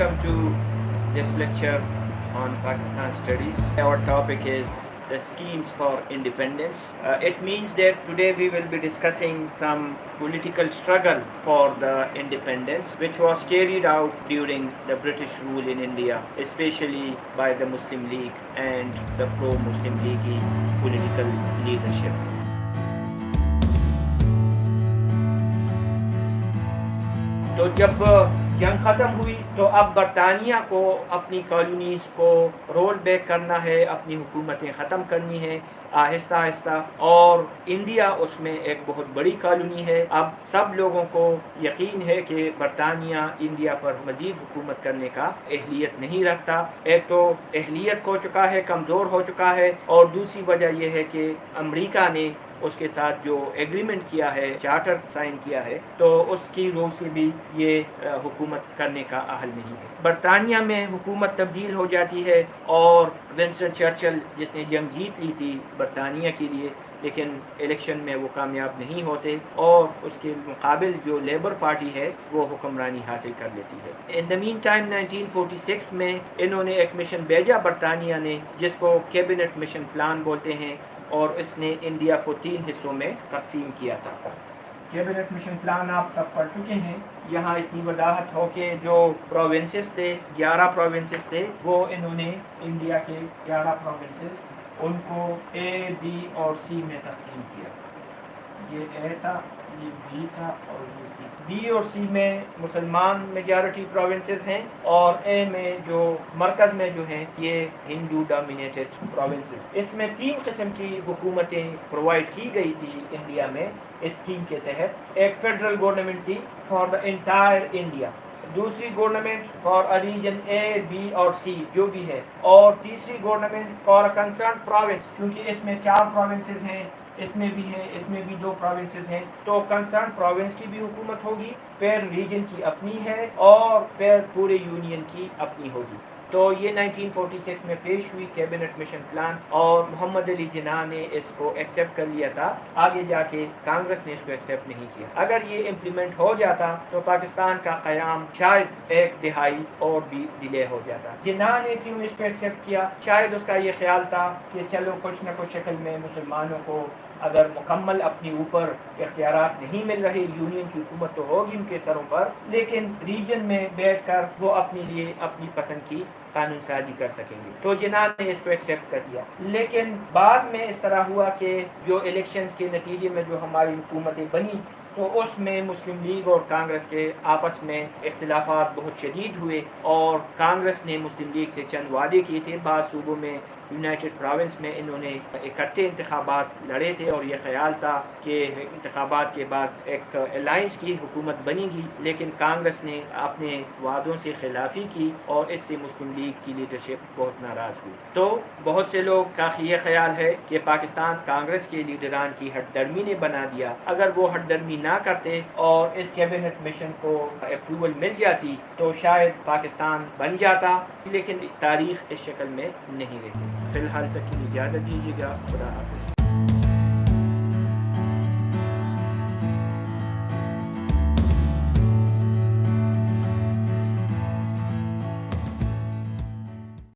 Welcome to this lecture on Pakistan studies. Our topic is the schemes for independence. It means that today we will be discussing some political struggle for the independence which was carried out during the British rule in India, especially by the Muslim League and the pro-Muslim League political leadership. تو جب جنگ ختم ہوئی تو اب برطانیہ کو اپنی کالونیز کو رول بیک کرنا ہے، اپنی حکومتیں ختم کرنی ہے آہستہ آہستہ، اور انڈیا اس میں ایک بہت بڑی کالونی ہے۔ اب سب لوگوں کو یقین ہے کہ برطانیہ انڈیا پر مزید حکومت کرنے کا اہلیت نہیں رکھتا۔ ایک تو اہلیت ہو چکا ہے، کمزور ہو چکا ہے، اور دوسری وجہ یہ ہے کہ امریکہ نے اس کے ساتھ جو ایگریمنٹ کیا ہے، چارٹر سائن کیا ہے، تو اس کی روح سے بھی یہ حکومت کرنے کا اہل نہیں ہے۔ برطانیہ میں حکومت تبدیل ہو جاتی ہے، اور ونسٹن چرچل جس نے جنگ جیت لی تھی برطانیہ کے لیے، لیکن الیکشن میں وہ کامیاب نہیں ہوتے، اور اس کے مقابل جو لیبر پارٹی ہے وہ حکمرانی حاصل کر لیتی ہے۔ ان دا مین ٹائم 1946 میں انہوں نے ایک مشن بھیجا برطانیہ نے، جس کو کیبنٹ مشن پلان بولتے ہیں، اور اس نے انڈیا کو 3 حصوں میں تقسیم کیا تھا۔ کیبنٹ مشن پلان آپ سب پڑھ چکے ہیں۔ یہاں اتنی وضاحت ہو کہ جو پروونسز تھے، 11 پروونسز تھے، وہ انہوں نے انڈیا کے 11 پروونسز ان کو اے، بی اور سی میں تقسیم کیا۔ یہ اے تھا، یہ بی تھا، اور یہ سی۔ بی اور سی میں مسلمان میجارٹی پروونسز ہیں، اور اے میں جو مرکز میں جو ہیں یہ ہندو ڈومینیٹڈ پروونسز۔ اس میں 3 قسم کی حکومتیں پرووائڈ کی گئی تھی انڈیا میں اس اسکیم کے تحت۔ ایک فیڈرل گورنمنٹ تھی فار دا انٹائر انڈیا، دوسری government for a region A, B اور سی جو بھی ہے، اور تیسری government for a concern province, کیونکہ اس میں 4 پروونسز ہیں، اس میں بھی ہے، اس میں بھی 2 پروونسز ہیں، تو کنسرن پروونس کی بھی حکومت ہوگی، پھر ریجن کی اپنی ہے، اور پھر پورے یونین کی اپنی ہوگی۔ تو یہ 1946 میں پیش ہوئی کیبنٹ مشن پلان، اور محمد علی جناح نے اس کو ایکسیپٹ کر لیا تھا۔ آگے جا کے کانگریس نے اس کو ایکسیپٹ نہیں کیا۔ اگر یہ امپلیمنٹ ہو جاتا تو پاکستان کا قیام شاید 1 دہائی اور بھی ڈیلے ہو جاتا۔ جناح نے کیوں اس کو ایکسیپٹ کیا؟ شاید اس کا یہ خیال تھا کہ چلو کچھ نہ کچھ شکل میں مسلمانوں کو اگر مکمل اپنی اوپر اختیارات نہیں مل رہے، یونین کی حکومت تو ہوگی ان کے سروں پر، لیکن ریجن میں بیٹھ کر وہ اپنے لیے اپنی پسند کی قانون سازی کر سکیں گے، تو جناح نے اس کو ایکسیپٹ کر دیا۔ لیکن بعد میں اس طرح ہوا کہ جو الیکشنز کے نتیجے میں جو ہماری حکومتیں بنی، تو اس میں مسلم لیگ اور کانگریس کے آپس میں اختلافات بہت شدید ہوئے، اور کانگریس نے مسلم لیگ سے چند وعدے کیے تھے۔ بعض صوبوں میں یونائٹڈ پروونس میں انہوں نے اکٹھے انتخابات لڑے تھے، اور یہ خیال تھا کہ انتخابات کے بعد ایک الائنس کی حکومت بنے گی، لیکن کانگریس نے اپنے وعدوں سے خلافی کی، اور اس سے مسلم لیگ کی لیڈرشپ بہت ناراض ہوئی۔ تو بہت سے لوگ کا یہ خیال ہے کہ پاکستان کانگریس کے لیڈران کی ہٹ درمی نے بنا دیا۔ اگر وہ ہٹ درمی نہ کرتے اور اس کیبنٹ مشن کو اپروول مل جاتی تو شاید پاکستان بن جاتا، لیکن تاریخ اس شکل میں نہیں رہی۔ فی الحال تک کی اجازت دیجیے گا۔ خدا حافظ۔